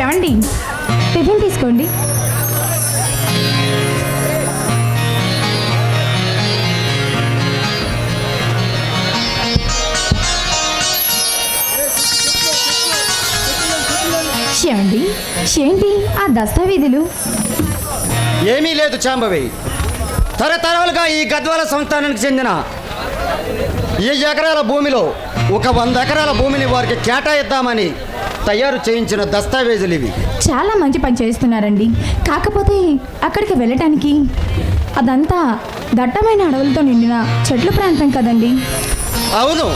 ఏమండి, టిఫిన్ తీసుకోండి. ఏమండి, ఏంటి ఆ దస్తావేజులు? ఏమీ లేదు చాంబవి. తరతరాలుగా ఈ గద్వాల సంస్థానానికి చెందిన ఈ ఎకరాల భూమిలో ఒక 100 ఎకరాల భూమిని వారికి కేటాయిద్దామని తయారు చేయించిన దస్తావేజులు ఇవి. చాలా మంచి పని చేస్తున్నారండి. కాకపోతే అక్కడికి వెళ్ళటానికి అదంతా దట్టమైన అడవులతో నిండిన చెట్ల ప్రాంతం కదండి. అవును,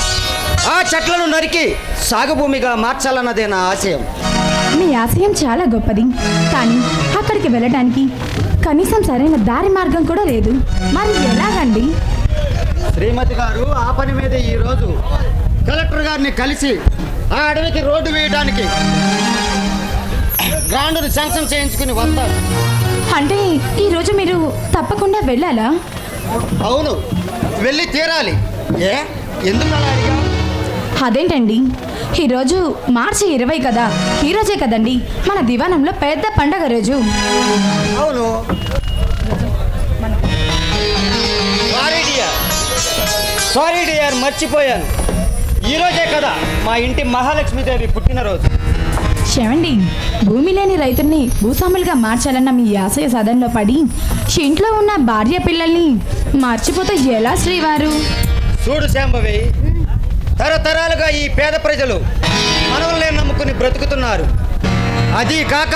ఆ చెట్లను నరికి సాగు భూమిగా మార్చాలన్నదే నా ఆశయం. మీ ఆశయం చాలా గొప్పది, కానీ అక్కడికి వెళ్ళటానికి కనీసం సరైన దారి మార్గం కూడా లేదు. మరి ఎలాగండి? శ్రీమతి గారు ఆ పని మీద ఈరోజు కలెక్టర్ గారిని కలిసి ఆ అడవికి రోడ్డు వేయడానికి గ్రాండ్ను శాంక్షన్ చేయించుకుని వస్తారు. అంటే ఈరోజు మీరు తప్పకుండా వెళ్ళాలా? అవును, వెళ్ళి తీరాలి. ఎందుకు అలా అడిగా? అదేంటండి, ఈరోజు మార్చి 20 కదా, ఈరోజే కదండి మన దివానంలో పెద్ద పండగ రోజు. అవును, సారీ డియర్, మర్చిపోయాను. ఈరోజే కదా మా ఇంటి మహాలక్ష్మీదేవి పుట్టినరోజు. చెవండి, భూమి లేని రైతుల్ని భూస్వాములుగా మార్చాలన్న మీ ఆశయ సాధనలో పడి ఇంట్లో ఉన్న భార్య పిల్లల్ని మర్చిపోతే ఎలా శ్రీవారు? చూడు శాంభవి, తరతరాలుగా ఈ పేద ప్రజలు మనవల్నే నమ్ముకుని బ్రతుకుతున్నారు. అది కాక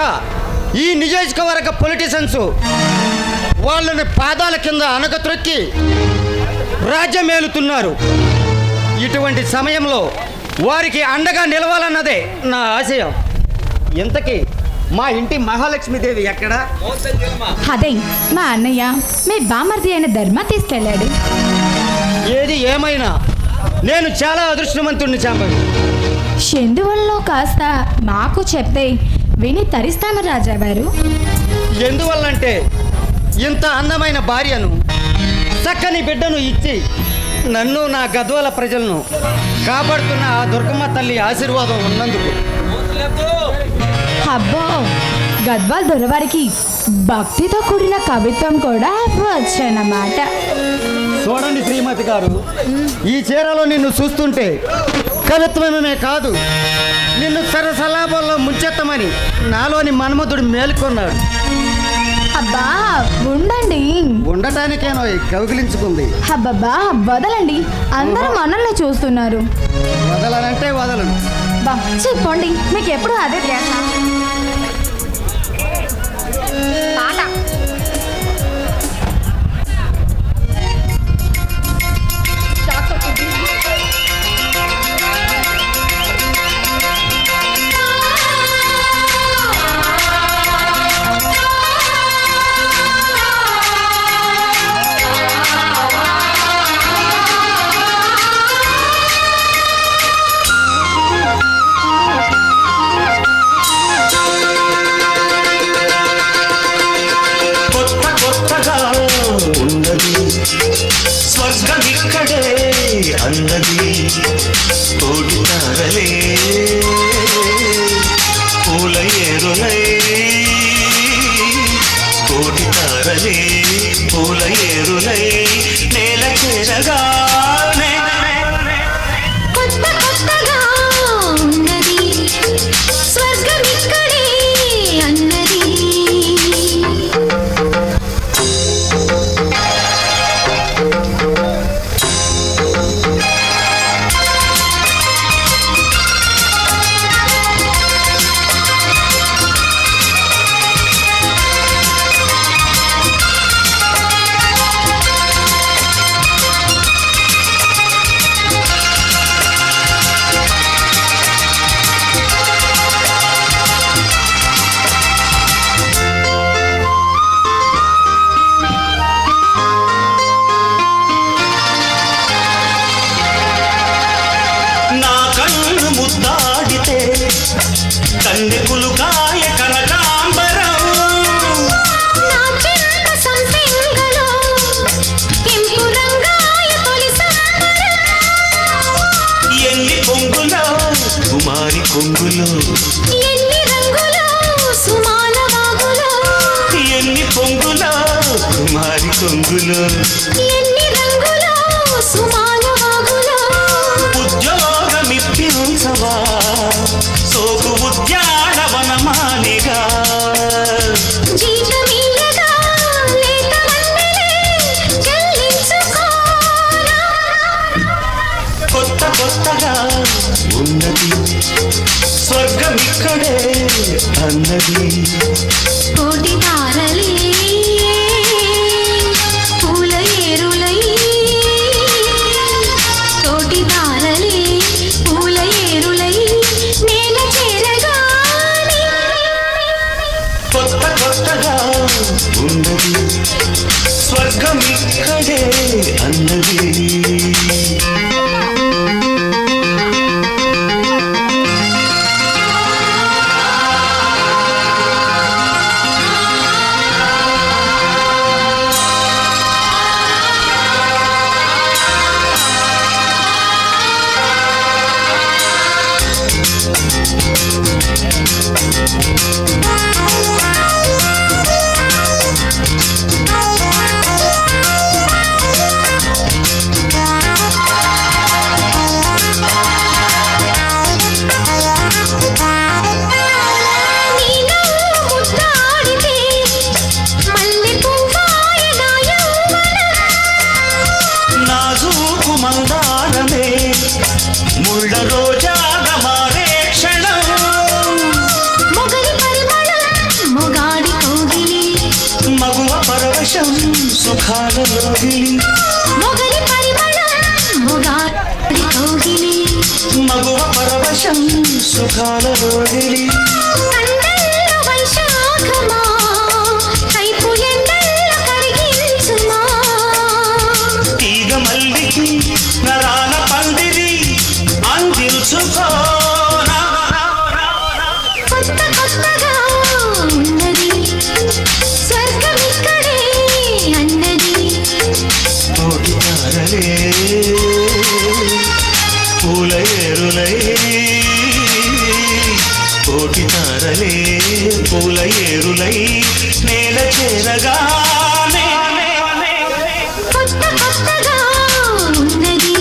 ఈ నియోజకవర్గ పొలిటీషియన్స్ వాళ్ళని పాదాల కింద అనగత్రొక్కి రాజ్యమేలుతున్నారు. ఇటువంటి సమయంలో వారికి అండగా నిలవాలన్నదే నా ఆశయం. ఇంతకీ మా ఇంటి మహాలక్ష్మీదేవి ఎక్కడా? అదే మా అన్నయ్య మీ బామర్ది అయిన ధర్మ తీసుకెళ్ళాడు. ఏది ఏమైనా నేను చాలా అదృష్టవంతుణ్ణి చాంబవి. ఎందువల్ల కాస్త మాకు చెప్తే విని తరిస్తాము రాజావారు. ఎందువల్లంటే ఇంత అందమైన భార్యను, చక్కని బిడ్డను ఇచ్చి నన్ను నా గద్వాల ప్రజలను కాపాడుతున్న ఆ దుర్గమ్మ తల్లి ఆశీర్వాదం ఉన్నందుకు. అబ్బో, గద్వాల్ దొరవారికి భక్తితో కూడిన కవిత్వం కూడా వచ్చనమాట. చూడండి శ్రీమతి గారు, ఈ చీరలో నిన్ను చూస్తుంటే కవిత్వమే కాదు, నిన్ను సరసలాభంలో ముంచెత్తమని నాలోని మన్మధుడు మేలుకొన్నాడు. అబ్బా ఉండండి, ఉండటానికేనో కౌగిలించుకుంది. అబ్బబ్బా వదలండి, అందరూ మనల్ని చూస్తున్నారు. వదలనంటే వదలను. బా చెప్పండి, మీకు ఎప్పుడు అదే ధ్యాస. పాట స్వర్గమిక్కడే అన్నది కోటి తారలే పూల ఏరులై, కోటి తారలే పూల ఏరులై నేల చేరగానే కొత్త కొత్తగా ఉన్నది స్వర్గమిక్కడే అన్నది. కన్నెకులు కాయ కనకాంబరం, నా చిన్న సంపెంగలో కెంపు రంగాయ తొలి సంబరం. ఎన్ని కొంగులో కుమారి కొంగులో, ఎన్ని రంగులో వెలుగులో ఎన్ని రంగులో సుమాల వాగులో ఉద్యోగమిప్పించవా సోకు ఉద్యానవనమాలిగా జీతమీయగా లేత వన్నెలే చెల్లించుకోనా కొత్త కొత్తగా ఉన్నది స్వర్గమిక్కడే అన్నది కోటి తారలే పూల ఏరులై కోటి తారలే పూల ఏరులై నేల చేరగానే కొత్త కొత్తగా ఉన్నది స్వర్గమిక్కడే అన్నది నీ నవ్వు ముద్దాడితే మల్లె పువ్వాయనా యవ్వనం నాజూకు మందారమే ముళ్ళ రోజాగా మారే క్షణం మొగలి పరిమళం మొగాడి కౌగిలి మగువ పరవశం సుఖాల లోగిలి మొగలి పరిమళం మొగాడి కౌగిలి మగువ పరవశం సుఖాల లోగిలి కండల్లో వైశాఖమా కైపు ఎండల్లో కరిగించుమా తీగ మల్లికి నరాల పందిరి అందించుకోనా కొత్త కొత్తగా ఉన్నది స్వర్గమిక్కడే అన్నది కోటి తారలే పూల ఏరులై కోటి తారలే పూల ఏరులై నేల చేరగానే కొత్త కొత్తగా ఉన్నది